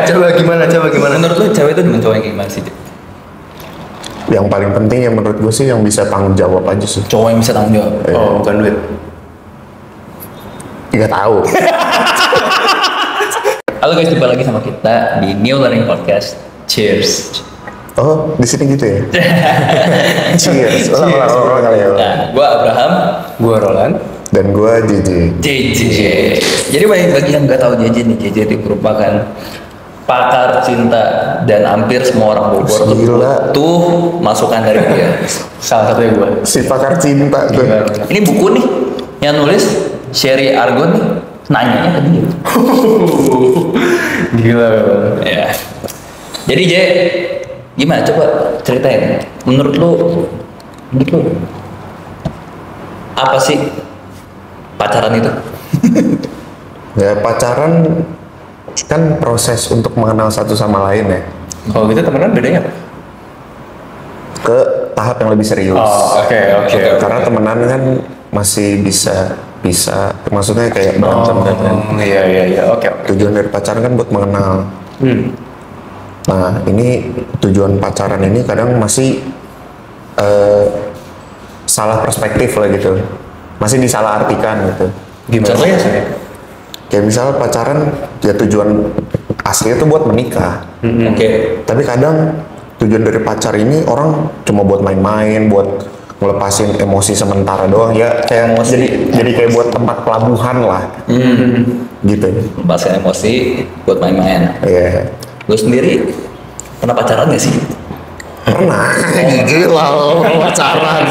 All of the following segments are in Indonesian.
Coba gimana? Menurut lu cewek itu dengan cowok yang kayak gimana sih? Yang paling penting yang menurut gue sih yang bisa tanggung jawab aja sih. Cowok yang bisa tanggung jawab. Oh, bukan duit. Nggak tahu. Halo guys, jumpa lagi sama kita di New Learning Podcast. Cheers. Oh, di sini gitu ya. Cheers. Ulang kali ya. Nah, gua Abraham, Gua Roland. Dan gue JJ. JJ. Jadi bagi yang nggak tahu JJ nih, JJ itu merupakan pakar cinta dan hampir semua orang Bogor Gila. tuh masukan dari dia. Salah satunya gua. Si pakar cinta tuh. Ini buku nih yang nulis Sherry Argon nih, nanyanya ke dia. Gila. Ya. Jadi J, gimana? Coba ceritain. Menurut lu apa sih pacaran itu? Ya pacaran kan proses untuk mengenal satu sama lain ya. Kalau gitu temenan bedanya apa? Ke tahap yang lebih serius. Oh, oke. Karena temenan kan masih bisa maksudnya kayak berantem dan Iya. Oke. tujuan dari pacaran kan buat mengenal. Nah ini tujuan pacaran ini kadang masih salah perspektif lah gitu, masih disalahartikan gitu. Gimana? Contohnya? Kayak misal pacaran ya tujuan asli itu buat menikah, Oke. tapi kadang tujuan dari pacar ini orang cuma buat main-main, buat ngelepasin emosi sementara doang ya, kayak jadi kayak buat tempat pelabuhan lah, gitu. Lepaskan emosi buat main-main. Iya. Lu sendiri pernah pacaran gak sih? Pernah, gila lo, pacaran.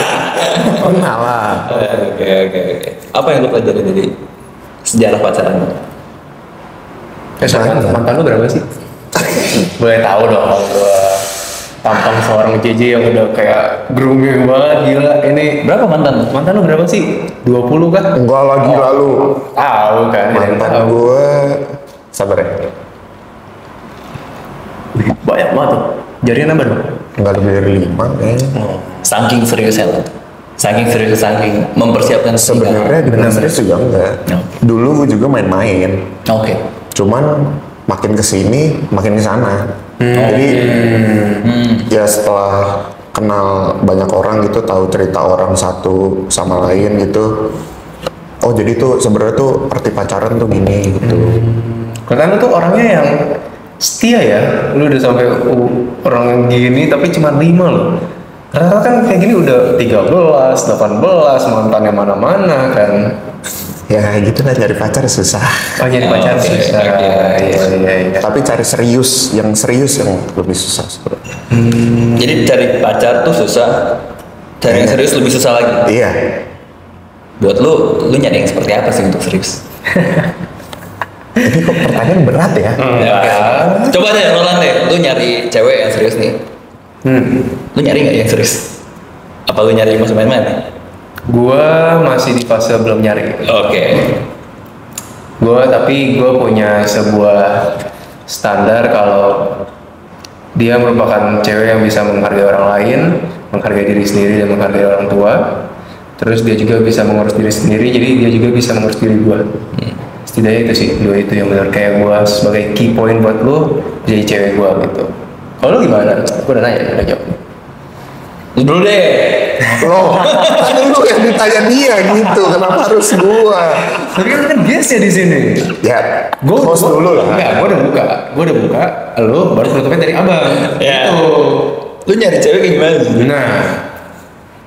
Pernah lah. Oke. Apa yang lu pelajari dari sejarah pacaran lu? Mantan lu berapa sih? Boleh tahu dong. Gua tampang seorang JJ yang udah kayak grooming banget, gila. Ini Berapa mantan lu? mantan lu berapa sih? 20 kah? Enggak lagi lalu. Tahu kan? Mantan Tahu. gue, sabar ya, Banyak banget tuh. Jadinya nambah dong. nggak lebih dari 5 kayaknya. Saking seriusnya lo. Saking mempersiapkan Sebenarnya dibilang serius juga enggak. Oke. Dulu gue juga main-main, Oke. cuman makin kesini makin kesana. Jadi ya setelah kenal banyak orang gitu, tahu cerita orang satu sama lain gitu. Oh jadi tuh sebenarnya tuh arti pacaran tuh gini gitu. Karena lu tuh orangnya yang setia ya. Lu udah sampai orang yang gini tapi cuma 5 loh. Karena kan kayak gini udah 13, 18, mantannya mana-mana kan. Ya gitu lah, cari pacar susah. Oh jadi pacar Oke, susah. oke. Iya. Tapi cari serius yang lebih susah sebenarnya. Jadi cari pacar tuh susah. Cari yang serius lebih susah lagi. Iya. Buat lu nyari yang seperti apa sih untuk serius? Ini kok pertanyaan berat ya? Ya. Coba deh Roland deh, lu nyari cewek yang serius nih. Lu nyari nggak yang serius? Apa lu nyari masih main-main? Gua masih di fase belum nyari. Oke. Tapi gue punya sebuah standar kalau dia merupakan cewek yang bisa menghargai orang lain, menghargai diri sendiri dan menghargai orang tua. Terus dia juga bisa mengurus diri sendiri, jadi dia juga bisa mengurus diri gue. Setidaknya itu sih, dua itu yang benar kayak gue sebagai key point buat lo jadi cewek gue gitu. Kalau lo gimana? Gue udah nanya, udah jawab. Lu dulu deh. Loh, kan lu yang ditanya dia gitu, kenapa harus gua? Tapi kan guest ya di sini. Ya, Gue host dulu lah. Enggak, gue udah buka. Lo baru tutupnya dari abang. Ya. Gitu. Lu nyari cewek kayak gimana sih? Nah,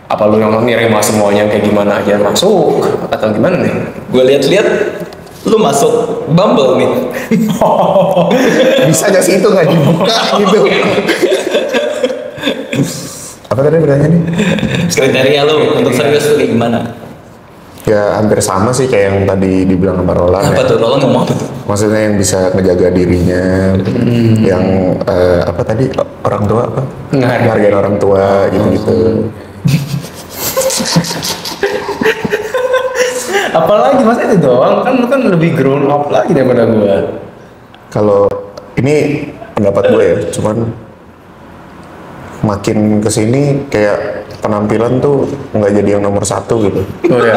apa lu yang nerima semuanya kayak gimana aja masuk atau gimana nih? Gue lihat-lihat lu masuk Bumble nih. Bisa aja sih itu nggak dibuka gitu. Apa tadi pertanyaannya? Kriteria lu untuk serius tuh kayak gimana? Ya hampir sama sih kayak yang tadi dibilang sama Roland. Apa Ya. tuh? Roland ngomong apa tuh? Maksudnya yang bisa ngejaga dirinya, yang apa tadi orang tua apa? Menghargai orang tua gitu-gitu. Apalagi masa itu doang kan lu kan lebih grown up lagi daripada gua. Kalau ini pendapat gue ya, cuman makin kesini kayak penampilan tuh nggak jadi yang nomor 1 gitu. Oh ya.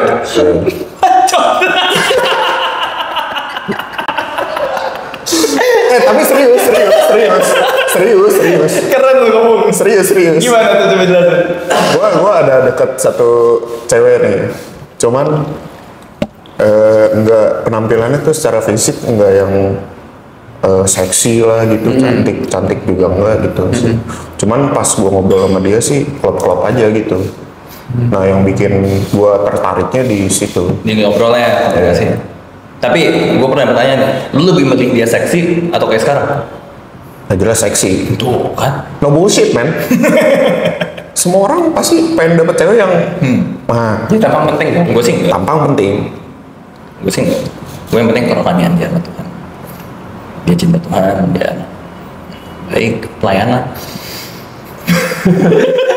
Tapi serius. Keren lu ngomong. Serius. Gimana tuh coba jelasin? Gua ada deket satu cewek nih. Cuman enggak, penampilannya tuh secara fisik enggak yang seksi lah gitu, cantik juga enggak gitu sih. Cuman pas gua ngobrol sama dia sih klop-klop aja gitu. Nah, yang bikin gua tertariknya di situ. Di ngobrolnya, sih. Tapi gue pernah bertanya nih, lu lebih milih dia seksi atau kayak sekarang? Nah, jelas seksi. Tuh kan. No bullshit, man. Semua orang pasti pengen dapet cewek yang nah, Ini tampang penting kan? Gue sih enggak. tampang penting. Gue sih enggak. Gue yang penting kerohanian dia sama Tuhan. Dia cinta Tuhan, dia baik, pelayanan.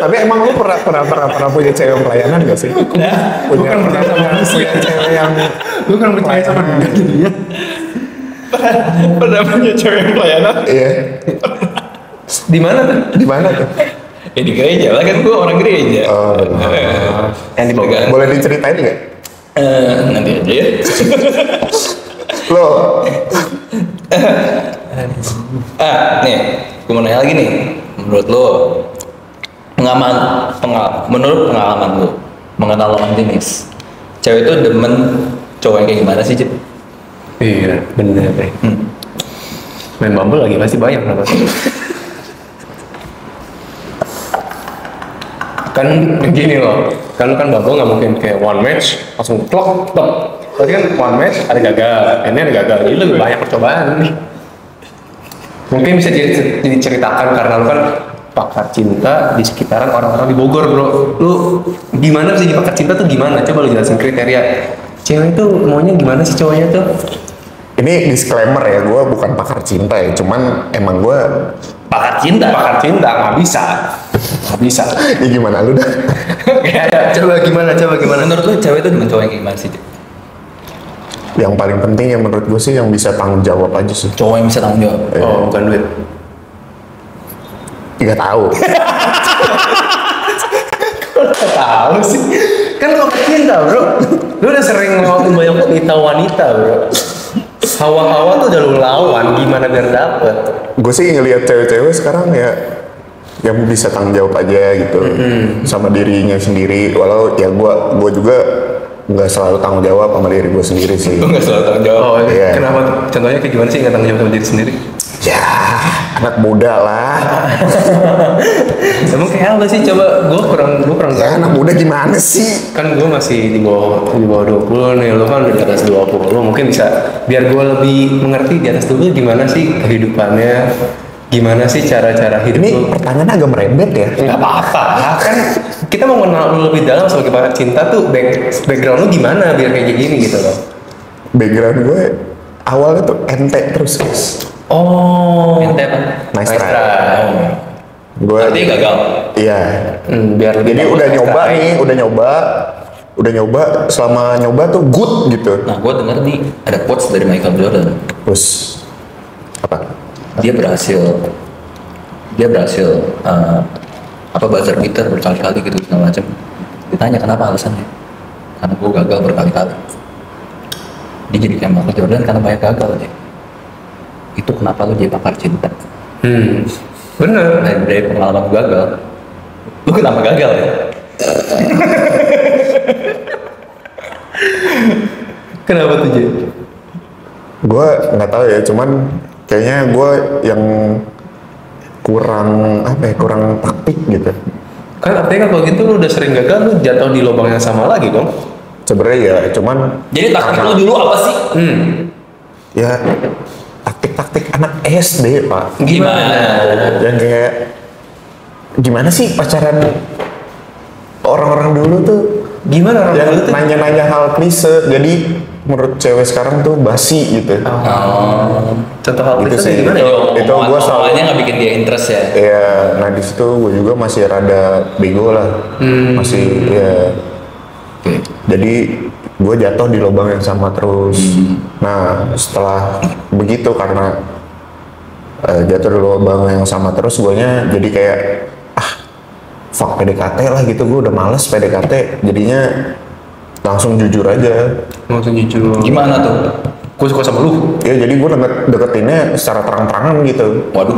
Tapi emang lu pernah punya cewek yang pelayanan gak sih? Punya cewek yang Lu kan percaya sama dia. Pernah punya cewek yang pelayanan? iya. Di mana tuh? Di mana tuh? Ya di gereja lah, kan gue orang gereja. Oh, benar. Yang di Bogor. Boleh diceritain nggak? Nanti aja ya. Lo Nih, gue mau nanya lagi nih. Menurut lo, menurut pengalaman lo mengenal lawan jenis, cewek itu demen cowok yang kayak gimana sih, Cip? Iya, bener deh. Main Bumble lagi pasti banyak lah pasti. Kan begini loh, kan Bumble nggak mungkin kayak one match langsung klok. Berarti kan one match ada gagal, ini ada gagal, jadi lebih banyak percobaan nih. Mungkin bisa diceritakan karena lu kan pakar cinta di sekitaran orang-orang di Bogor, bro. Lu gimana sih pakar cinta tuh gimana? Coba lu jelasin kriteria. Cewek itu maunya gimana sih cowoknya tuh? ini disclaimer ya, gue bukan pakar cinta ya, cuman emang gue Pakar cinta. Pakar cinta nggak bisa. ya gimana lu dah? Coba gimana? Menurut lu cewek itu demen cowok yang kayak gimana sih, Cip? Yang paling penting ya menurut gue sih yang bisa tanggung jawab aja sih. Cowok yang bisa tanggung jawab. Oh, bukan duit. Nggak tahu. Tahu sih. Kan lu pakar cinta, bro. Lu udah sering ngelakuin banyak wanita, bro. Hawa-hawa tuh udah lu lawan, gimana biar dapet? Gue sih ngelihat cewek-cewek sekarang ya yang bisa tanggung jawab aja gitu sama dirinya sendiri. Walau ya gue juga nggak selalu tanggung jawab sama diri gue sendiri sih. Gue nggak selalu tanggung jawab. Oh, iya. Kenapa tuh? Contohnya kayak gimana sih nggak tanggung jawab sama diri sendiri? Ya anak muda lah. Emang kayak apa sih? Coba gue kurang Ya anak muda gimana sih? kan gue masih di bawah 20 nih, lu kan udah di atas 20, mungkin bisa biar gue lebih mengerti di atas 20 gimana sih kehidupannya, gimana sih cara-cara hidup Ini lu. pertanyaan agak merembet ya. Nggak apa-apa, kan kita mau kenal lu lebih dalam sebagai pakar cinta tuh background lu gimana biar kayak gini gitu loh. Background gue awalnya tuh ente terus guys. Oh, Ente apa? Nice Nice try. try. Gue Berarti gagal. iya. Biar lebih Jadi bagus udah nice nyoba try. nih, udah nyoba. Selama nyoba tuh good gitu. Nah, gue denger nih ada quotes dari Michael Jordan. Terus apa? Dia berhasil apa buzzer beater berkali-kali gitu segala macam. Ditanya kenapa alasannya? Karena gue gagal berkali-kali. Dia jadi kayak Michael Jordan karena banyak gagal aja. Itu kenapa lu jadi pakar cinta? Bener. Dari pengalaman gagal. Lu kenapa gagal ya? Kenapa tuh Jay? Gue nggak tahu ya, cuman kayaknya gue yang kurang taktik gitu. Kan artinya kan kalau gitu lu udah sering gagal, lu jatuh di lubang yang sama lagi dong. Sebenarnya ya, cuman Jadi taktik lu dulu apa sih? ya taktik-taktik anak SD pak. Gimana? Yang kayak gimana sih pacaran orang-orang dulu tuh? Gimana orang Yang dulu tuh? nanya-nanya hal klise, jadi menurut cewek sekarang tuh basi gitu. Oh. Contoh hal Gitu itu sih. gimana? Itu gua selalu- Omongannya nggak bikin dia interest ya. Ya, nah di situ gue juga masih rada bego lah, masih ya. Oke. Jadi gue jatuh di lubang yang sama terus. Nah setelah begitu karena jatuh di lubang yang sama terus, guanya jadi kayak fuck PDKT lah gitu. Gue udah males PDKT, jadinya langsung jujur aja. Langsung jujur. Gimana tuh? gue suka sama lu. Ya jadi gue deketinnya secara terang-terangan gitu. Waduh.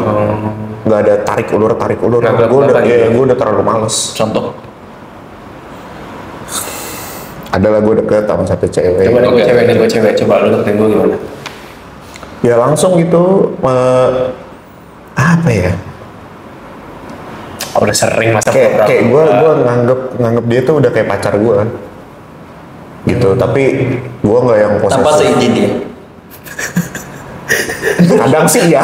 Nggak ada tarik ulur. Nggak Gue udah, belak-belakan gitu. gue udah terlalu males. Contoh. Adalah gue deket sama satu cewek. Coba nih gue Oke. cewek, coba lu deketin gue gimana? Ya langsung gitu, apa ya? Oh, udah sering masa Kayak gue nganggep dia tuh udah kayak pacar gue. Gitu, tapi gue nggak yang posesif. Tanpa seizin dia. Kadang sih ya.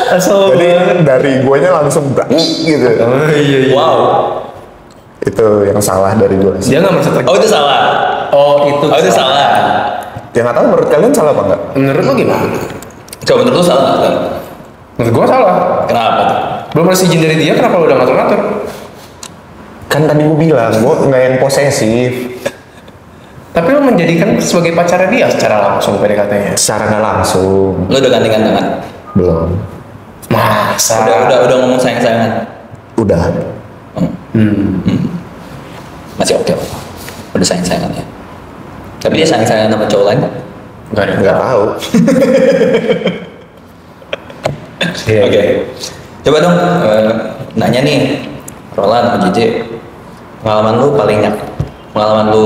Asal Jadi dari guanya langsung berani gitu. Oh iya. Wow. Itu yang salah dari gue. Dia nggak merasa Oh itu salah. Oh itu. Oh itu salah. Ya nggak tahu menurut kalian salah apa enggak? Menurut lu gimana? Coba menurut lu salah nggak? Menurut gue salah. Kenapa tuh? Belum harus izin dari dia, kenapa lu udah ngatur-ngatur? Kan tadi gue bilang, gue nggak yang posesif. Tapi lu menjadikan sebagai pacarnya dia secara langsung PDKT-nya. Secara nggak langsung. Lu udah gantengan tangan? Belum. Masa? Udah ngomong sayang-sayangan? Udah. Masih oke. Udah sayang-sayangan ya. Tapi dia sayang-sayangan sama cowok lain? Enggak ada. Nggak tahu. Iya. Oke. Coba dong nanya nih, Roland sama JJ, pengalaman lu pengalaman lu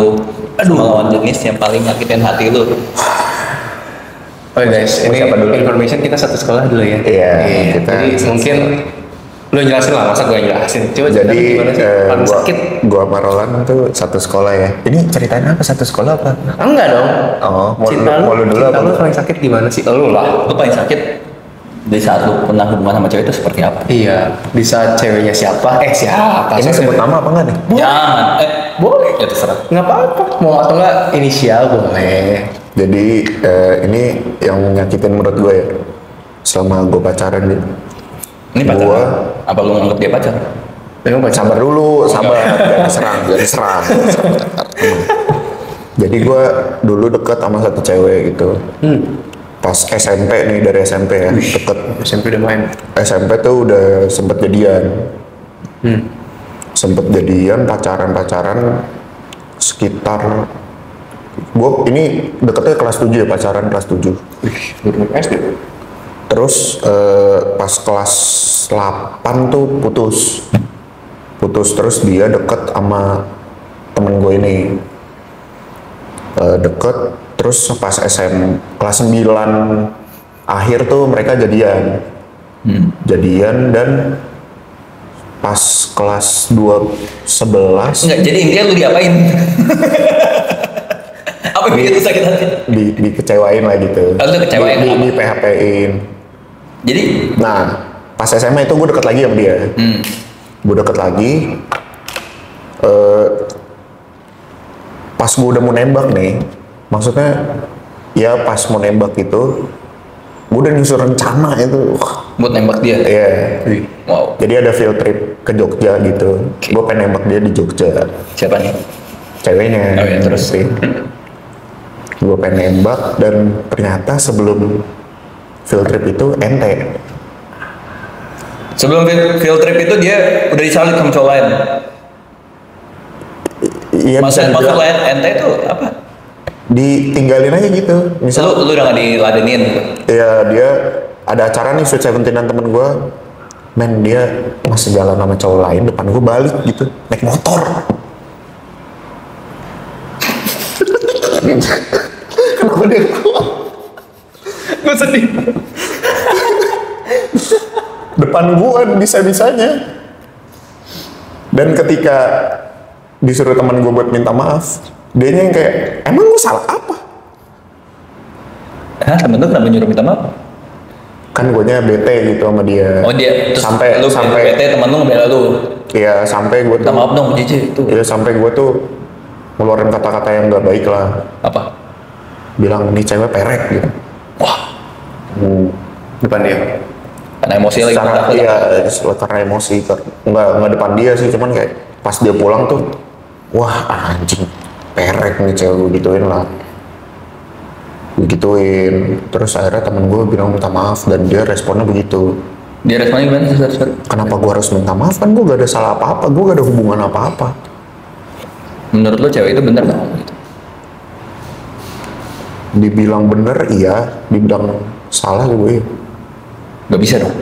sama lawan jenis yang paling nyakitin hati lu. Oke guys, ini Siapa dulu? information kita satu sekolah dulu ya. Iya, kita Jadi mungkin lu jelasin lah, masa gue yang jelasin. Coba Jadi ceritain gimana sih paling sakit? gua sama Roland tuh satu sekolah ya. Ini ceritain apa satu sekolah apa? Enggak dong. Oh, Cinta mau lu dulu cinta apa? lu paling sakit gimana sih? Lu lah. Lu paling sakit di saat lu pernah hubungan sama cewek itu seperti apa? Iya, di saat ceweknya siapa? Siapa? Ini sebut nama apa enggak nih? Jangan. Boleh. Ya terserah. Nggak apa-apa. Mau atau nggak inisial boleh. Jadi ini yang nyakitin menurut gue ya. Selama gue pacaran gitu. Ini pacar. Gua- Apa lu nganggap dia pacar? Memang pacar. Sabar dulu, sabar. Jangan diserang. Jadi gue dulu deket sama satu cewek gitu. Pas SMP nih, dari SMP ya, deket. SMP udah main. SMP tuh udah sempet jadian. Sempet jadian, pacaran sekitar gue ini deketnya kelas 7 ya, pacaran kelas 7. Belum SD. Terus pas kelas 8 tuh putus terus dia deket sama temen gue ini. Deket terus pas kelas 9 akhir tuh mereka jadian. Jadian dan pas kelas 11 Enggak, jadi intinya lu diapain? Apa yang bikin lu sakit hati? dikecewain lah gitu. Oh, lu kecewain apa? Di PHP-in. Jadi, Nah, pas SMA itu gue deket lagi sama dia. Gue deket lagi. Pas gue udah mau nembak nih, maksudnya ya pas mau nembak itu, gue udah nyusun rencana itu. buat nembak dia. Iya. Wow. Jadi ada field trip ke Jogja gitu. Gue pengen nembak dia di Jogja. Siapa nih? Ceweknya. Oh iya, terus? Gue pengen nembak dan ternyata sebelum field trip itu ente. Sebelum field trip itu dia udah disalip sama cowok lain. Iya, bisa Maksud dibilang lain ente itu apa? ditinggalin aja gitu. Misal Lu udah gak diladenin gitu. ya dia ada acara nih Sweet Seventeenan temen gue, men dia masih jalan sama cowok lain depan gue, balik gitu naik motor. Kenapa dia keluar? Gue sedih. Depan gue bisa-bisanya. Dan ketika disuruh teman gue buat minta maaf, dianya yang kayak, emang gue salah apa? Hah, temen lu kenapa nyuruh minta maaf? Kan gue nya bete gitu sama dia. Oh dia, terus sampai lu sampai PT temen lu ngebela lu. ya sampai gue Minta tuh maaf dong JJ itu. ya sampai gue tuh ngeluarin kata-kata yang gak baik lah, Apa? bilang nih cewek perek gitu. Wah, Depan dia. karena emosi lagi. Secara meledak-ledak. iya karena emosi, nggak depan dia sih, cuman kayak pas dia pulang tuh, wah anjing perek nih cewek, gituin lah, begituin. Terus akhirnya temen gue bilang minta maaf dan dia responnya begitu. Dia responnya gimana sih? Sorry. Kenapa gue harus minta maaf, kan gue gak ada salah apa-apa, gue gak ada hubungan apa-apa. Menurut lu cewek itu bener nggak ngomong gitu? Dibilang bener iya, dibilang salah gue. Gak bisa dong.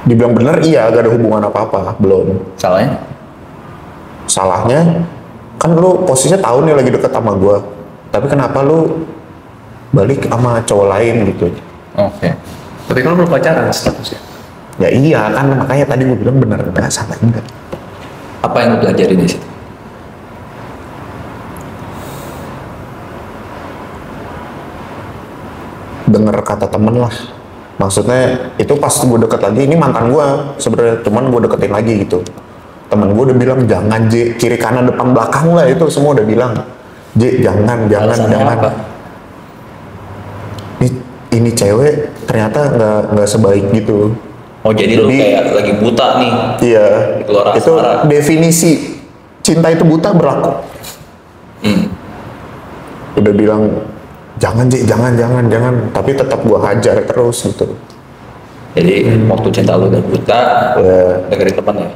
Dibilang bener iya, gak ada hubungan apa-apa, belum. Salahnya? Salahnya kan lu posisinya tahu nih lagi deket sama gue, tapi kenapa lu balik sama cowok lain gitu? Oke. Tapi kalau belum pacaran statusnya. Ya iya kan, makanya tadi gue bilang bener enggak, salah enggak. Apa yang lo pelajari di situ? Denger kata temen lah, maksudnya itu pas gue deket lagi, ini mantan gue sebenarnya, cuman gue deketin lagi gitu. Temen gue udah bilang jangan J, kiri kanan depan belakang lah itu semua udah bilang J jangan Alasannya jangan. apa? Ini cewek ternyata nggak sebaik gitu. Oh jadi lo kayak lagi buta nih. Iya, Di luar itu asmara. definisi cinta itu buta berlaku. Udah bilang jangan J, jangan, tapi tetap gua hajar terus gitu. Jadi waktu cinta lo udah buta, Ya, dengerin temen ya.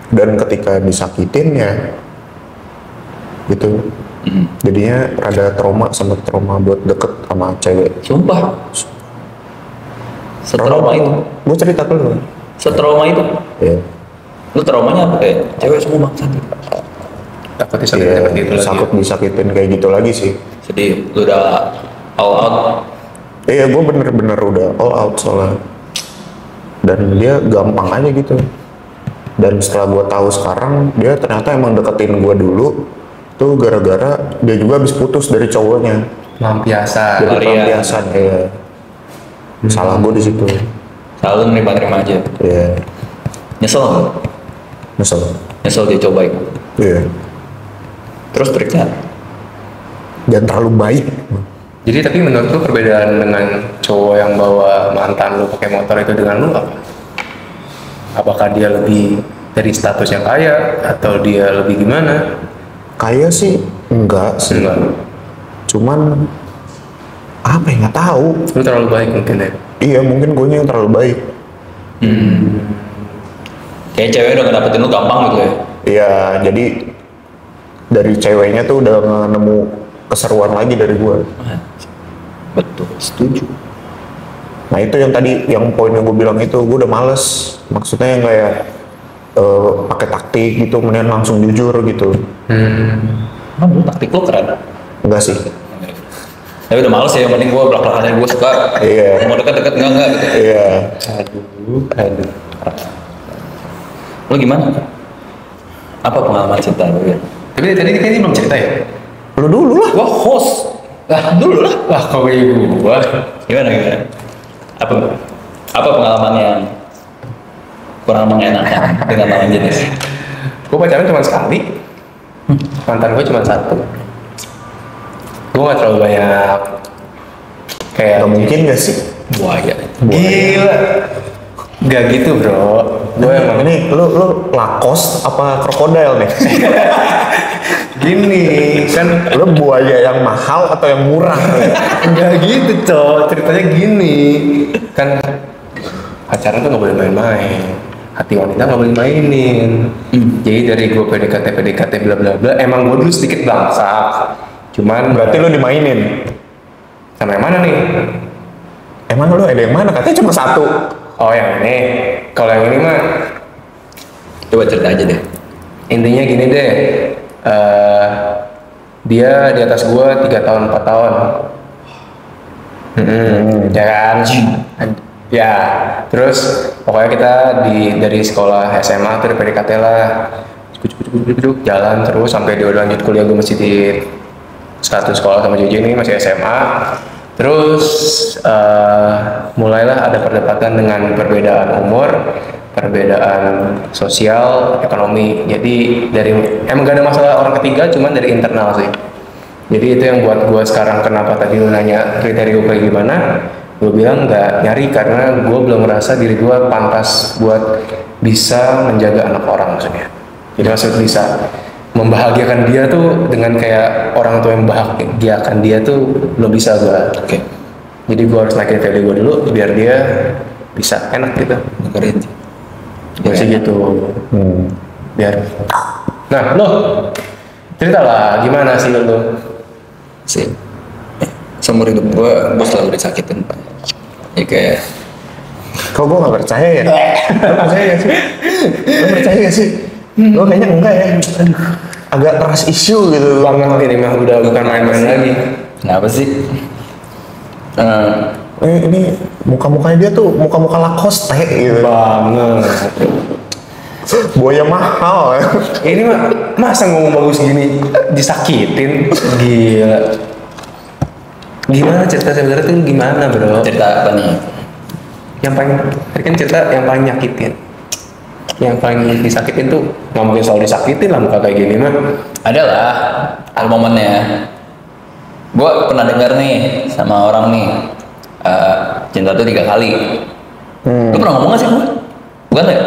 dan ketika disakitin ya gitu, jadinya ada trauma buat deket sama cewek. Sumpah. Setrauma itu. Gue cerita ke lu. Setrauma itu. Ya. Lu traumanya apa kayak cewek semua bangsat gitu. Takut disakitin Iya, seperti itu lagi. takut disakitin kayak gitu lagi sih. Sedih, lu udah all out. Iya, gue bener-bener udah all out soalnya. Dan dia gampang aja gitu. Dan setelah gue tahu sekarang, dia ternyata emang deketin gue dulu. Tuh gara-gara dia juga habis putus dari cowoknya. Melampiasan. Jadi Pelarian. pelampiasan, ya. Salah gue di situ. Selalu nerima-nerima aja. Iya, Nyesel nggak? nyesel. Nyesel dia cobain. Iya. Terus triknya? Jangan terlalu baik. Jadi tapi menurut lu perbedaan dengan cowok yang bawa mantan lu pakai motor itu dengan lu apa? Apakah dia lebih dari status yang kaya atau dia lebih gimana? Kayak sih enggak sih. Enggak. Cuman apa ya, nggak tahu. Lu terlalu baik mungkin ya. Iya, mungkin gue yang terlalu baik. Kayak cewek udah ngedapetin lu gampang gitu ya. Iya, jadi dari ceweknya tuh udah nemu keseruan lagi dari gue. Betul, setuju. Nah itu yang tadi, yang poin yang gue bilang itu, gue udah males. Maksudnya yang kayak pakai taktik gitu, kemudian langsung jujur gitu. Emang lu taktik lu keren. Enggak sih. Tapi udah males ya, yang penting gue belak-belakannya gue suka. Iya. Mau deket-deket enggak gitu. Iya. Aduh. Lu gimana? Apa pengalaman cinta lu ya? Tapi tadi kayaknya belum cerita ya? Lu dulu lah. Gua host. Lah dulu lah. Wah, kok kayak gua? Gimana? Apa pengalaman yang kurang mengenakan dengan lawan jenis? Gua pacaran cuma sekali. Mantan gua cuma satu. Gua gak terlalu banyak kayak Gak mungkin gak sih? Buaya. Gila. Gak gitu bro. Gue emang Ini lu lakos apa krokodil nih? gini kan Lu buaya yang mahal atau yang murah? nggak gitu cowok, ceritanya gini kan, pacaran tuh nggak boleh main-main, hati wanita nggak boleh mainin. Jadi dari gue PDKT bla bla bla, emang gue dulu sedikit bangsa, cuman Berarti lu dimainin. sama yang mana nih? Emang lu ada yang mana? Katanya cuma satu. Oh yang ini. Kalau yang ini mah Coba cerita aja deh. intinya gini deh, dia di atas gue 3 tahun 4 tahun. Ya kan? Ya, terus pokoknya kita dari sekolah SMA tuh dari PDKT lah, cuk, jalan terus sampai dia udah lanjut kuliah, gue masih di satu sekolah sama JJ ini masih SMA. Terus mulailah ada perdebatan dengan perbedaan umur, perbedaan sosial, ekonomi. Jadi dari emang gak ada masalah orang ketiga, cuman dari internal sih. Jadi itu yang buat gue sekarang, kenapa tadi lu nanya kriteria gue kayak gimana, gue bilang nggak nyari karena gue belum merasa diri gue pantas buat bisa menjaga anak orang maksudnya. Jadi maksud bisa membahagiakan dia tuh dengan kayak orang tua yang membahagiakan dia tuh belum bisa gue. Oke. Jadi gue harus naikin value gue dulu biar dia bisa enak gitu. Dengerin. Gue sih gitu. Biar. Nah lo cerita lah gimana sih lo? Sih. seumur hidup gue selalu disakitin Pak. Ya kayak Kok gue gak percaya ya? Lo percaya gak sih? Lo percaya gak sih? Lo kayaknya enggak ya? Agak keras isu gitu. Banget ini mah udah bukan main-main lagi. kenapa sih? Ini muka-mukanya dia tuh muka-muka Lacoste gitu. Banget. Buaya mahal ya. Ini mah masa ngomong bagus gini disakitin, gila. Gimana cerita sebenarnya tuh gimana bro? Cerita apa nih? Yang paling, tadi kan cerita yang paling nyakitin. Yang paling disakitin tuh nggak mungkin selalu disakitin lah muka kayak gini mah. Ada lah, ada momennya. Gue pernah dengar nih sama orang nih, cinta tuh 3 kali. Lu pernah ngomong gak sih gue? Bukan ya?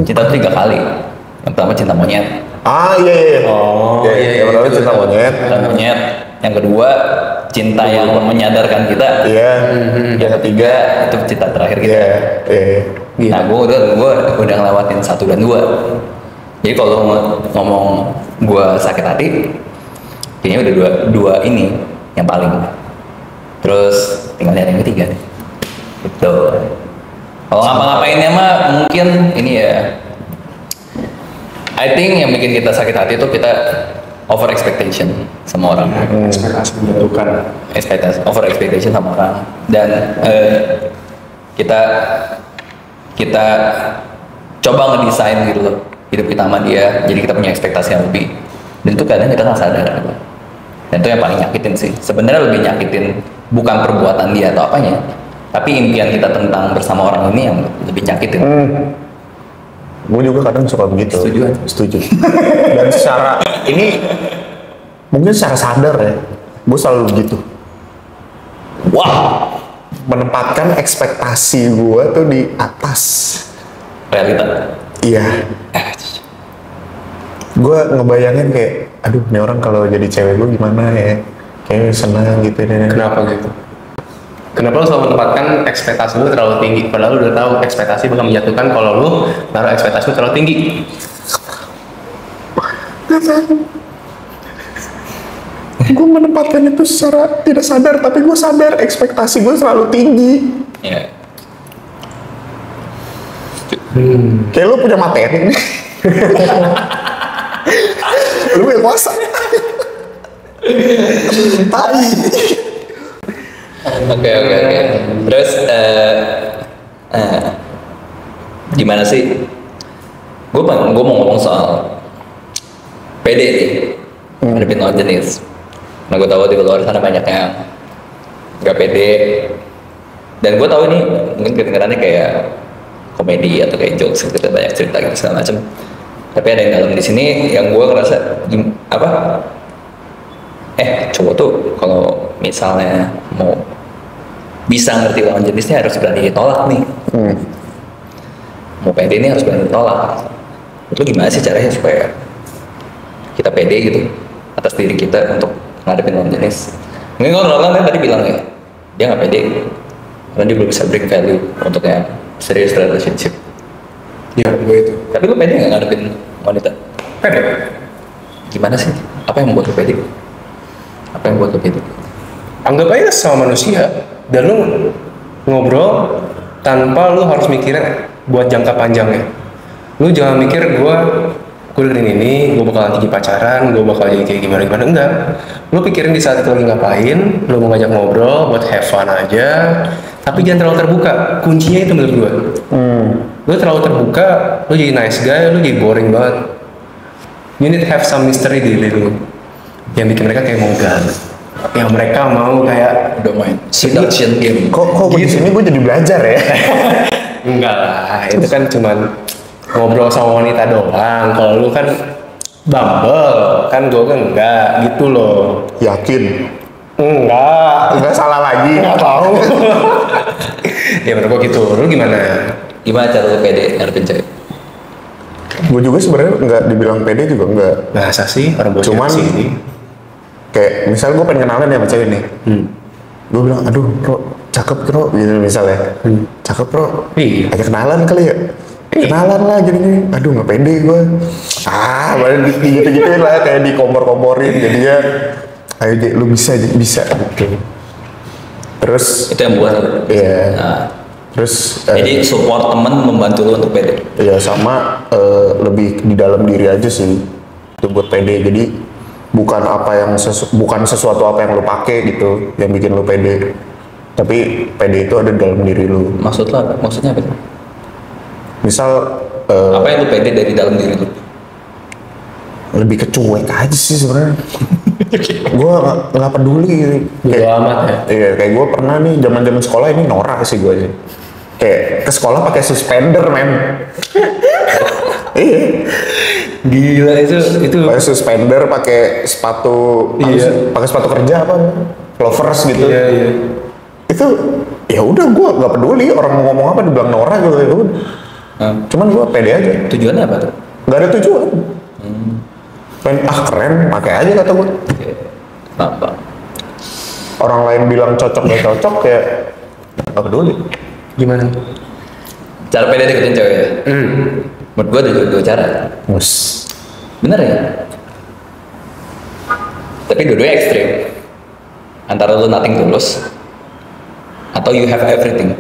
Cinta tuh 3 kali. Yang pertama cinta monyet. Iya. Oh, Yang pertama cinta monyet. Cinta monyet. Yang kedua cinta yang menyadarkan kita. Iya. Yang ketiga itu cinta terakhir kita. Iya. Gitu. Nah, gue udah ngelewatin 1 dan 2. Jadi kalau ngomong gue sakit hati, kayaknya udah dua ini yang paling. Terus tinggal nyari yang ketiga. Gitu. Kalau ngapa-ngapainnya mah mungkin ini ya. I think yang bikin kita sakit hati itu kita over expectation sama orang. Ekspektasi menjatuhkan. Over expectation sama orang. Dan kita coba ngedesain gitu loh hidup kita sama dia, jadi kita punya ekspektasi yang lebih, dan itu kadang kita nggak sadar gitu. Dan itu yang paling nyakitin sih sebenarnya, lebih nyakitin bukan perbuatan dia atau apanya, tapi impian kita tentang bersama orang ini yang lebih nyakitin. Gue juga kadang suka begitu. Setuju. Dan secara ini mungkin secara sadar ya, gue selalu begitu. Wow, Menempatkan ekspektasi gue tuh di atas realita. iya. Gue ngebayangin kayak, aduh ini orang kalau jadi cewek gue gimana ya, kayak senang gitu deh. Kenapa gitu? Kenapa lo selalu menempatkan ekspektasi lo terlalu tinggi? Padahal lo udah tahu ekspektasi bakal menjatuhkan kalau lo naruh ekspektasi lo terlalu tinggi. Gue menempatkan itu secara tidak sadar, tapi gue sadar ekspektasi gue selalu tinggi. Ya. Kayak lu punya materi nih. Lu punya kuasa. Tai. Oke. Terus gimana sih? Gue mau ngomong soal PD nih, ngadepin lawan jenis. Nah, gue tahu di luar sana banyak yang gak pede. Dan gue tahu ini mungkin kedengarannya kayak komedi atau kayak jokes gitu, banyak cerita gitu segala macam. Tapi ada yang dalam di sini yang gue ngerasa cowok tuh kalau misalnya mau bisa ngerti lawan jenisnya harus berani ditolak nih. Mau pede ini harus berani ditolak. Itu gimana sih caranya supaya kita pede gitu atas diri kita untuk ngadepin lawan jenis? Mungkin kalau orang kan tadi bilang ya, dia nggak pede karena dia belum bisa bring value untuk yang serious relationship. Ya, gue itu. Tapi lu pede nggak ngadepin wanita? Pede. Gimana sih? Apa yang membuat lu pede? Apa yang membuat lu pede? Anggap aja sama manusia. Dan lu ngobrol tanpa lu harus mikirin buat jangka panjangnya. Lu jangan mikir gue dengerin ini, gue bakalan tinggi pacaran, gue bakal jadi kayak gimana, enggak. Lu pikirin di saat itu lagi ngapain, lu mau ngajak ngobrol buat have fun aja, tapi jangan terlalu terbuka. Kuncinya itu menurut gue. Lu terlalu terbuka, lu jadi nice guy, lu jadi boring banget. You need to have some mystery di diri lu, yang bikin mereka kayak mau yang mereka mau kayak Udah main seduction game. Kok di sini gue jadi belajar ya? enggak lah, itu kan cuman ngobrol sama wanita doang. Kalau lu kan Bumble, kan gue kan enggak gitu loh. Yakin? Enggak Salah lagi? Enggak tahu. Ya menurut gue gitu. Lu gimana? Gimana cara lu pede ngadepin cewek? Gue juga sebenarnya nggak dibilang pede juga enggak. Masa sih orang bocah Cuman sini? Kayak misal gue pengen kenalan ya sama cewek nih. Gue bilang, aduh bro, cakep bro, gitu misalnya. Cakep bro, Iya. ajak kenalan kali ya. Kenalan lah gini-gini, aduh nggak pede gue. Baru gitu-gituin lah, kayak dikompor-komporin. Jadinya, ayo Jek, lu bisa gitu. Terus Itu yang buat. iya. Nah, Terus jadi support temen membantu lu untuk pede. ya sama lebih di dalam diri aja sih itu buat pede. Jadi bukan bukan sesuatu apa yang lu pakai gitu yang bikin lu pede, tapi pede itu ada dalam diri lu. Maksudnya apa? Misal Apa yang lu pede dari dalam diri lu? lebih kecuek aja sih sebenarnya. Gue nggak peduli gitu. Bodo amat ya. Iya, kayak gue pernah nih zaman sekolah ini norak sih gue sih. Kayak ke sekolah pakai suspender men. Iya. Gila itu Pakai suspender, pakai sepatu, Iya. pakai sepatu kerja apa, loafers gitu. iya. Itu ya udah gue nggak peduli orang mau ngomong apa dibilang norak gitu. Ya udah. Cuman gue pede aja. Tujuannya apa tuh? Nggak ada tujuan. Keren, pakai aja kata gue. Apa? Orang lain bilang cocok gak cocok ya nggak peduli. Gimana? Cara pede deketin cewek ya? Menurut gua ada dua cara. Bener ya? Tapi dua-duanya ekstrim. Antara lu nothing tulus atau you have everything.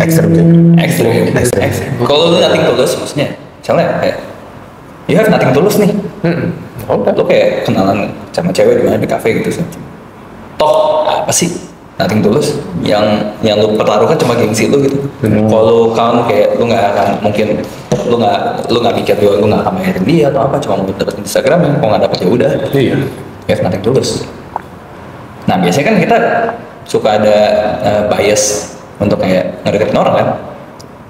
Ekstrim sih. Ekstrim. Kalau lu nothing tulus, maksudnya misalnya kayak you have nothing tulus nih. Udah. Lu kayak kenalan sama cewek di mana di kafe gitu sih. Toh apa sih nothing tulus yang lu pertaruhkan cuma gengsi lu gitu. Kalau kamu kayak lu nggak akan mungkin lu nggak mikir juga lu nggak akan mainin dia atau apa cuma mau dapetin Instagram yang kalau nggak dapet ya udah. Iya. Ya nothing tulus. Nah biasanya kan kita suka ada bias untuk kayak ngedeketin orang kan.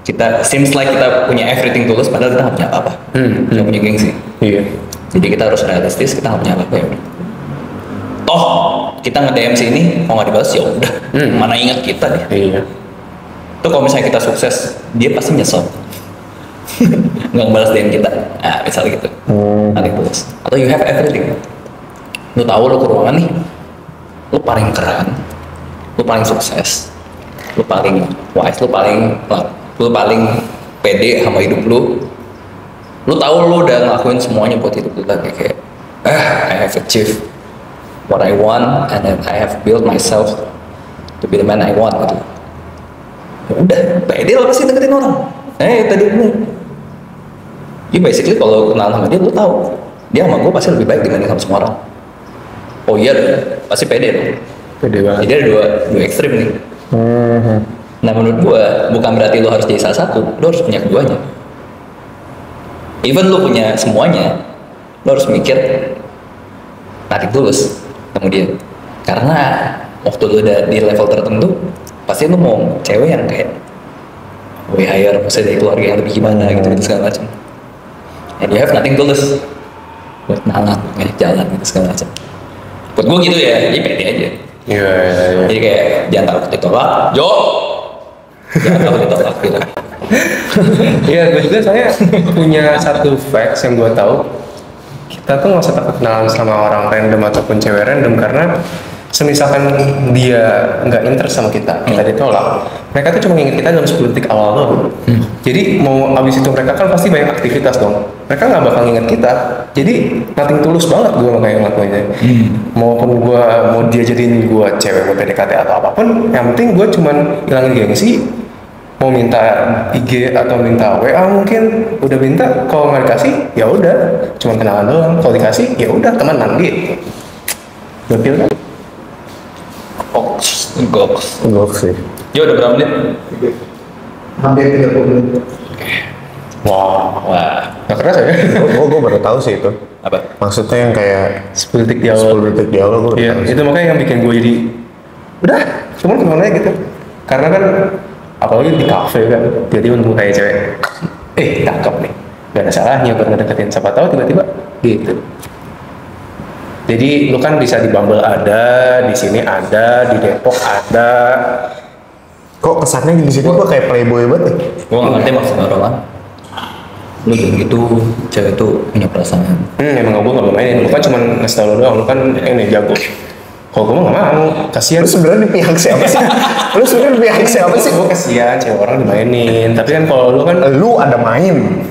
Kita seems like kita punya everything tulus padahal kita nggak punya apa-apa. Cuma punya gengsi. Iya. Jadi kita harus realistis, kita nggak punya apa-apa ya udah. Toh kita nge-DM si ini, kalau nggak dibalas ya udah. Mana ingat kita deh. Iya. Tuh kalau misalnya kita sukses, dia pasti nyesel. Nggak ngebalas DM kita. Nah, misalnya gitu. Nanti tulus. Atau you have everything. Lu tahu lu ke ruangan nih, lu paling keren, lu paling sukses, lu paling wise, lu paling pede sama hidup lu. Lu tahu lu udah ngelakuin semuanya buat hidup lu lagi kayak I have achieved what I want and then I have built myself to be the man I want gitu. Ya udah, pede lah pasti deketin orang. Tadi gue you basically kalau kenal sama dia lu tahu dia sama gue pasti lebih baik dibanding sama semua orang. Oh iya pasti pede dong. Pede banget. Jadi ada dua ekstrim nih. Nah menurut gue bukan berarti lu harus jadi salah satu, lu harus punya keduanya. Even lu punya semuanya, lu harus mikir narik tulus kemudian. Karena waktu lu udah di level tertentu, pasti lu mau cewek yang kayak way higher, maksudnya dari keluarga yang lebih gimana gitu segala macam. And you have nothing tulus buat nalan, ngajak jalan gitu segala macam. Buat gue gitu ya, jadi pede aja. Iya. Jadi kayak jangan takut ditolak, Jo. Jangan takut ditolak gitu. Iya, gue juga saya punya satu facts yang gue tahu. Kita tuh nggak usah takut kenalan sama orang random ataupun cewek random karena semisalkan dia nggak interest sama kita ditolak, mereka tuh cuma nginget kita dalam 10 detik awal doang. Jadi mau abis itu mereka kan pasti banyak aktivitas dong. Mereka nggak bakal nginget kita. Jadi nothing tulus banget gue kayak ngelakuinnya. Maupun gue mau dia jadiin gue cewek buat PDKT atau apapun, yang penting gue cuman hilangin gengsi. Mau minta IG atau minta WA mungkin udah minta, kalau nggak dikasih ya udah cuma kenalan doang, kalau dikasih ya udah temenan gitu. Gokil kan? Goks sih. Jo udah berapa menit? Hampir 30 menit. Wah. Nggak keras ya? Gue baru tahu sih itu. Apa? Maksudnya yang kayak 10 detik di awal. 10 detik di awal gue baru Iya, tahu sih. itu makanya yang bikin gue jadi udah, cuman kemana aja gitu. Karena kan apalagi di kafe kan, tiba-tiba nemu kayak cewek, cakep nih, gak ada salahnya buat ngedeketin, siapa tahu tiba-tiba gitu. Jadi lu kan bisa di Bumble ada, di sini ada, di Depok ada. Kok kesannya di sini gue kayak playboy banget ya? Gue nggak ngerti maksud orang. Lu gitu, cewek tuh punya perasaan. Emang gue gak mau mainin, lu kan cuma ngasih tau lu doang, lu kan ini jago. Kalau gue mah gak mau, kasihan. Lu sebenarnya di pihak siapa sih? Lu sebenarnya di pihak siapa sih? Gue kasihan, cewek orang dimainin. Tapi kan kalau lu kan, Lu ada main.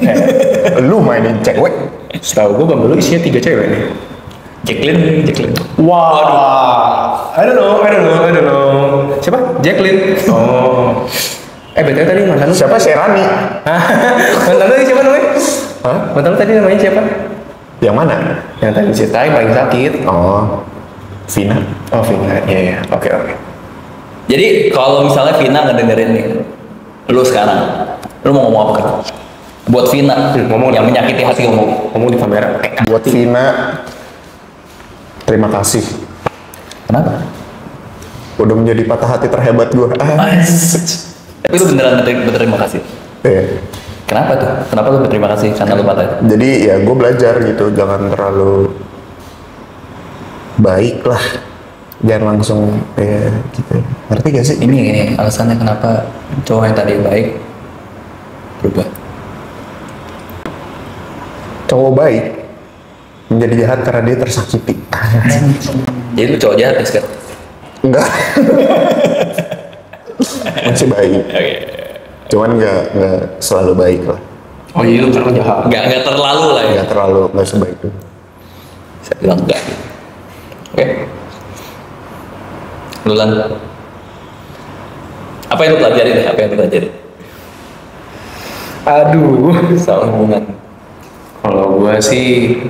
Lu mainin cewek. setahu gue Bumble lu isinya 3 cewek nih. Jacqueline. Wah, I don't know. Siapa? Jacqueline. Oh. BTW tadi mantan lu Siapa Sherani? mantan lu siapa namanya? Hah? Mantan lu tadi namanya siapa? Yang mana? Yang tadi ceritain paling sakit. Oh, Vina. Oh, Vina. Iya. Oke. Jadi kalau misalnya Vina ngedengerin nih, lu sekarang, lu mau ngomong apa kan? Buat Vina, ngomong yang menyakiti hati ngomong. Ngomong di kamera. Buat Vina, terima kasih. Kenapa? Udah menjadi patah hati terhebat gue. Tapi lu beneran berterima kasih. Kenapa tuh? Kenapa lu berterima kasih? Karena lu patah. Jadi ya gue belajar gitu, jangan terlalu baik lah. Jangan langsung gitu. Ngerti gak sih? Ini alasannya kenapa cowok yang tadi baik berubah. Cowok baik menjadi jahat karena dia tersakiti. Jadi lu cowok jahat ya sekarang? Enggak. Masih baik. Cuman nggak selalu baik lah. Oh iya, lu karena jahat. Nggak terlalu lah ya. Nggak sebaik itu. Saya bilang enggak. Oke. Lu Lan. Apa yang lu pelajari deh? Aduh. Soal hubungan. Kalau gua sih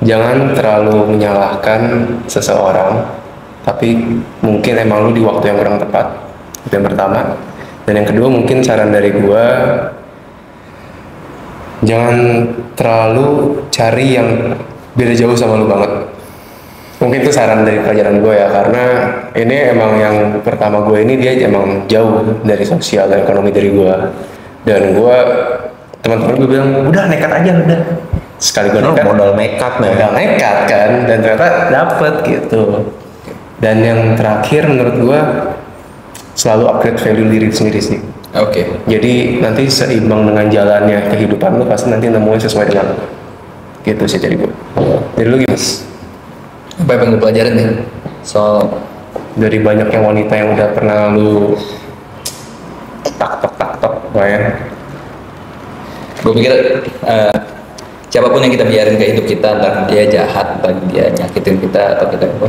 jangan terlalu menyalahkan seseorang, tapi mungkin emang lu di waktu yang kurang tepat. Itu yang pertama. Dan yang kedua mungkin saran dari gua, jangan terlalu cari yang beda jauh sama lu banget. Mungkin itu saran dari pelajaran gue ya, karena ini emang yang pertama gue ini dia emang jauh dari sosial dan ekonomi dari gue. Dan gue, teman-teman gue bilang, udah nekat aja udah. Sekali gue nekat, Modal nekat nih. modal nekat kan, dan ternyata dapet gitu. Dan yang terakhir menurut gue, selalu upgrade value diri sendiri sih. Oke. Jadi nanti seimbang dengan jalannya kehidupan lu, pasti nanti nemuin sesuai dengan lu. Gitu sih dari gue. Jadi lu gimana? Apa yang lu pelajarin nih? Soal Dari banyaknya wanita yang udah pernah lu tak ya. gue pikir siapapun yang kita biarin ke hidup kita, entah dia jahat, entah dia nyakitin kita atau kita apa,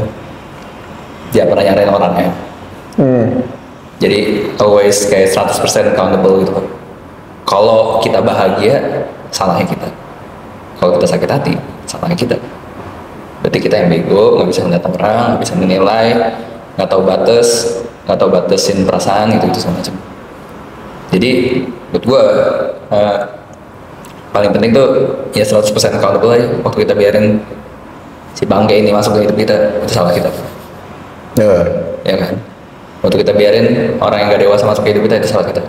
dia pernah nyarain orangnya. Jadi always kayak 100% accountable gitu. Kalau kita bahagia, salahnya kita. Kalau kita sakit hati, salahnya kita. Berarti kita yang bego, nggak bisa melihat orang, nggak bisa menilai, nggak tahu batasin perasaan gitu segala macam. Jadi buat gue paling penting tuh ya 100% accountable aja. Waktu kita biarin si bangke ini masuk ke hidup kita, itu salah kita. Ya kan? Waktu kita biarin orang yang gak dewasa masuk ke hidup kita, itu salah kita.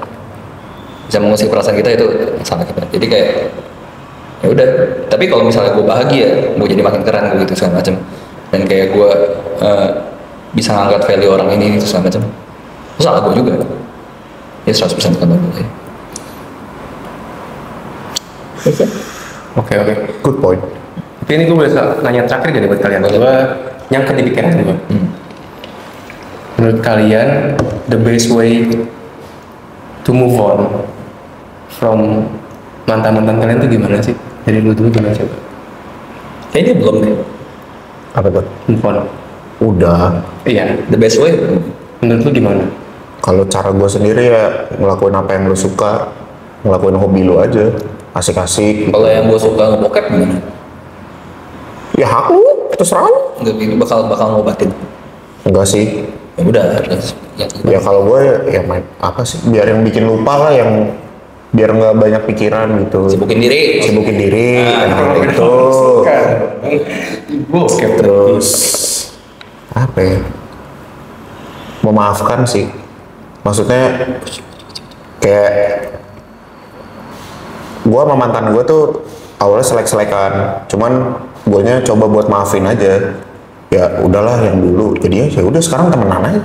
Bisa mengusik perasaan kita, itu salah kita. Jadi kayak ya udah. Tapi kalau misalnya gue bahagia, gue jadi makin keren gue gitu segala macam. Dan kayak gue bisa ngangkat value orang ini gitu segala macam. Itu salah gue juga. Ya 100% kan gue. Oke. Good point. Tapi ini gue boleh nanya terakhir gak nih buat kalian? Gue nyangkut di pikiran gue. Menurut kalian, the best way to move on from mantan-mantan kalian tuh gimana sih? Dari dulu gimana coba? Kayaknya belum deh. Apa tuh? Move on. Udah. Iya. The best way? Menurut lu gimana? Kalau cara gue sendiri ya ngelakuin apa yang lu suka, ngelakuin hobi lu aja, asik-asik. Kalau yang gue suka ngebokep gimana? Ya hak lu, terserah lu. Enggak gitu, bakal ngobatin. Enggak sih. Ya udah, Ya kalau gue ya main apa sih? Biar yang bikin lupa lah, yang biar nggak banyak pikiran gitu. sibukin diri. Itu. Bokep Terus apa ya? Memaafkan sih. Maksudnya kayak gue sama mantan gue tuh awalnya selek-selekan, cuman guanya coba buat maafin aja. Ya udahlah yang dulu, jadi ya udah sekarang temenan aja.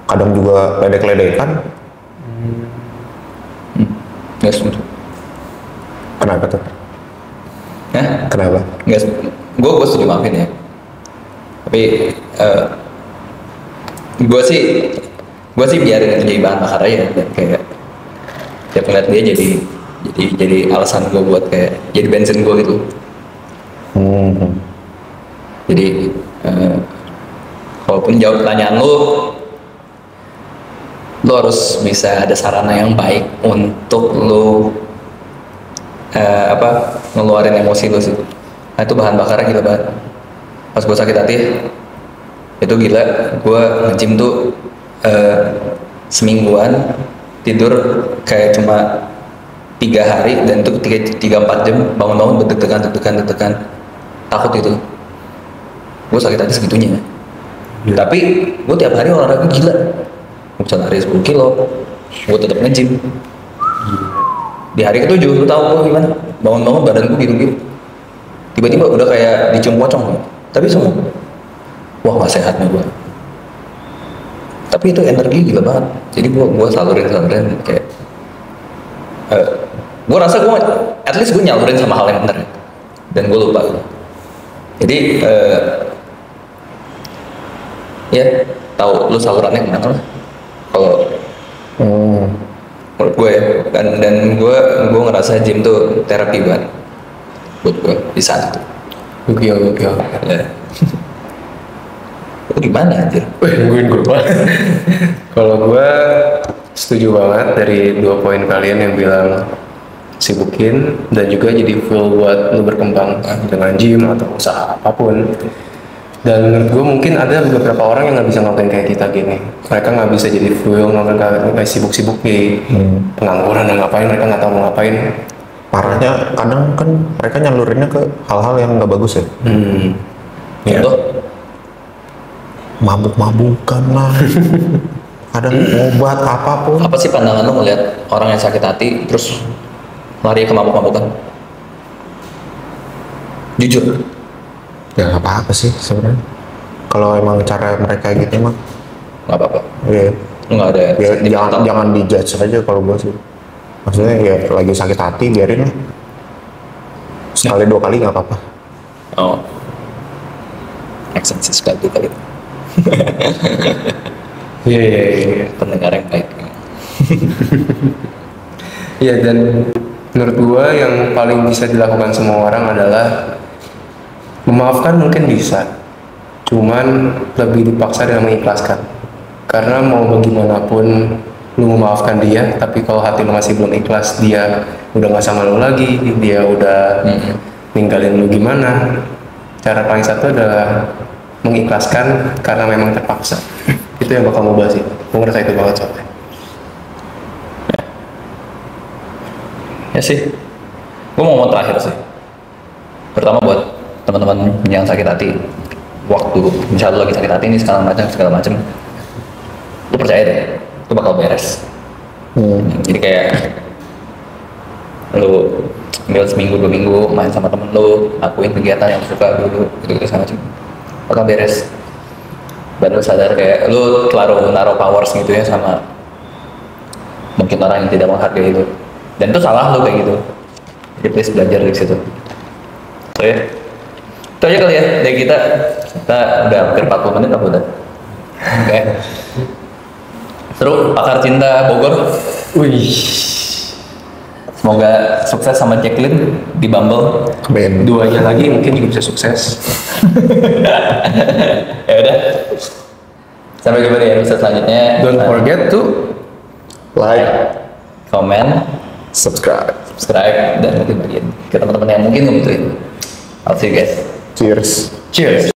Kadang juga ledek-ledekan. Nggak setuju. Kenapa tuh? Hah? Kenapa? Nggak setuju. Gue setuju maafin ya. Tapi gue sih biarin itu jadi bahan bakar aja, dan kayak tiap ngeliat dia jadi alasan gue buat kayak jadi bensin gue gitu. Jadi walaupun jawab pertanyaan lu harus bisa ada sarana yang baik untuk lu ngeluarin emosi lu sih. Nah itu bahan bakarnya gila banget. Pas gue sakit hati itu gila, gue nge-gym tuh semingguan tidur kayak cuma 3 hari, dan itu 3-4 jam bangun-bangun deg-degan takut itu. Gue sakit hati segitunya. Tapi gue tiap hari olahraga gila, bisa lari 10 kilo, gue tetap nge-gym. Di hari ke-7 lu tahu gue gimana? Bangun-bangun badan gue biru-biru, tiba-tiba udah kayak dicium pocong, tapi semua wah gak sehat nih gue. Tapi itu energi gila banget, jadi gue salurin kayak gue rasa gue at least gue nyalurin sama hal yang benar, dan gue lupa gitu. Jadi ya tahu lu salurannya gimana lah kalau menurut gue ya. Dan gue ngerasa gym tuh terapi banget buat gue di saat itu. Gokil. Ya. Itu gimana anjir? Nungguin gue banget. Kalau gue setuju banget dari 2 poin kalian yang bilang sibukin dan juga jadi fuel buat lu berkembang dengan gym atau usaha apapun. Dan menurut gue mungkin ada beberapa orang yang nggak bisa ngelakuin kayak kita gini. Mereka nggak bisa jadi fuel, nggak sibuk-sibuk di pengangguran dan ngapain, mereka nggak tahu mau ngapain. Parahnya kadang kan mereka nyalurinnya ke hal-hal yang nggak bagus ya. Ya. Contoh? Mabuk-mabukan lah. Kadang obat apapun. Apa sih pandangan lo ngeliat orang yang sakit hati terus lari ke mabuk-mabukan? Jujur. Ya nggak apa-apa sih sebenarnya. Kalau emang cara mereka gitu emang Nggak apa-apa. Iya. Lu nggak ada Ya, sentimental. jangan dijudge aja kalau gue sih. Maksudnya ya lagi sakit hati biarin lah. Sekali 2 kali nggak apa-apa. Oh. Make sense sekali tuh kali. Iya. Pendengar yang baik. Iya, dan menurut gua yang paling bisa dilakukan semua orang adalah memaafkan. Mungkin bisa, cuman lebih dipaksa dan mengikhlaskan. Karena mau bagaimanapun lu memaafkan dia, tapi kalau hati lu masih belum ikhlas, dia udah gak sama lu lagi, dia udah ninggalin lu, gimana? Cara paling satu adalah mengikhlaskan karena memang terpaksa. Itu yang bakal ngubah sih. Gue ngerasa itu banget soalnya. Ya sih. Gue mau ngomong terakhir sih. Pertama buat teman-teman yang sakit hati, waktu misalnya lu lagi sakit hati ini segala macam, lu percaya deh, lu bakal beres. Jadi kayak lu ambil seminggu 2 minggu main sama temen lu, lakuin kegiatan yang suka dulu, gitu segala macam, bakal beres. Dan lu sadar kayak lu terlalu naruh powers gitu ya sama mungkin orang yang tidak menghargai lu, dan itu salah lu kayak gitu. Jadi please belajar dari situ. So ya, itu aja kali ya dari kita udah hampir 40 menit apa udah? Oke. Seru, pakar cinta Bogor. Wih, Semoga sukses sama Jacqueline di Bumble. Ben. 2-nya lagi mungkin juga bisa sukses. Ya udah. Sampai jumpa di episode selanjutnya. Don't forget to Like, comment, subscribe. subscribe, dan mungkin bagian ke teman-teman yang mungkin ngebutuhin. I'll see you guys. Cheers. Cheers.